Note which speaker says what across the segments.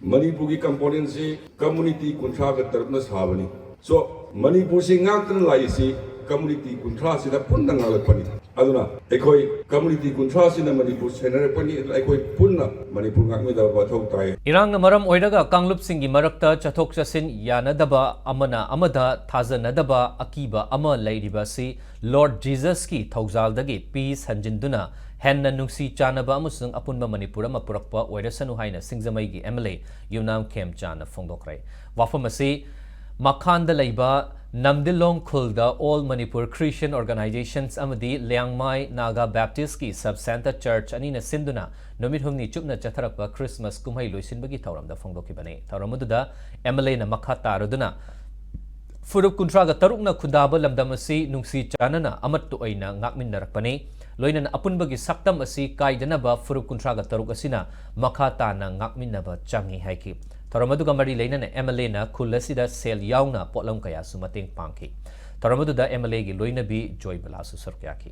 Speaker 1: Manipur की component से community कुंठा के तरफ न सावनी so Manipur से ngaktan lai si community कुंठा से न पुन्ना ngalak pani aduna ekoi community कुंठा से न Manipur सेनर pani ekoi पुन्ना Manipur ngak में दबा थोक ताए
Speaker 2: इरांग नमरम ओइरगा कांगलुप सिंगी मरक्ता चथोक चसिन यानदबा अमना अमदा थाजनदबा अकीबा अमा लैरिबासी लॉर्ड जीसस की थौजालदगी पीस हंजिंदुना हेन्ना नुंसी चानबा अमुसुंग अपुनबा मणिपुर अमा पुरक्पा ओइरसनु हाइना सिंगजमैगी एमएलए युनाम खेमचान फोंदोक्रे वाफम असि मखानद लैबा नमदिलोंग खुलदा ऑल मणिपुर क्रिश्चियन ऑर्गेनाइजेशंस अमदी ल्याङ्माई नागा बैप्टिस्ट की सब सेंटर चर्च अनिना सिंदुना नुमित हुमनी चुपना चथरक्पा क्रिसमस कुमहै लोइसिनबगी थौरमदा फोंदोकिबने थौरमदुदा एमएलए ना मखा तारुदुना फुरुप कुंट्रागा तरुकना खुदाबा लमदम असि नुंसी Chanana अमत्तु ओइना ngakminnarapane loinana apunbagi saktam asi kaidanaba फुरुप कुंट्रागा तरुक असिना मखा ताना ngakminnaba changi haiki थौरमदुगा मरी लेनना एमएलए ना खुल असिदा सेल याउना पोलम कयासु मतेंग पांगखि थौरमदुदा एमएलए गी लोइनबी जॉय बलासु सरक्याखि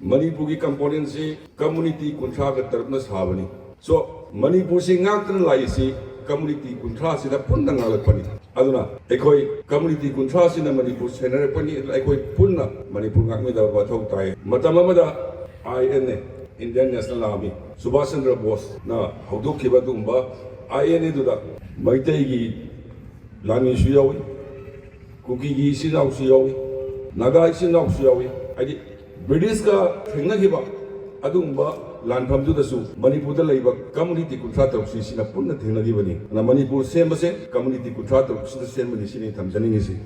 Speaker 1: Manipur की component से community कुंठा के तरफ न सावनी so Manipur से ngaktan lai si community कुंठा से न पुन्ना ngalak pani aduna ekoi community कुंठा से न Manipur सेनर pani ekoi पुन्ना Manipur ngak में दबा थोक ताए मतम अमदा INA Indian National Army Subhash Chandra Bose na haudokiba dumba INA duda maitai gi lami su yawi kuki gi sinau su yawi naga sinau su yawi adi British ka thengnagiba adumba lanpham du dasu Manipur da leiba community kuntha taruk si na punna thengnagibani na Manipur sembase community kuntha taruk si sembani sini thamjani si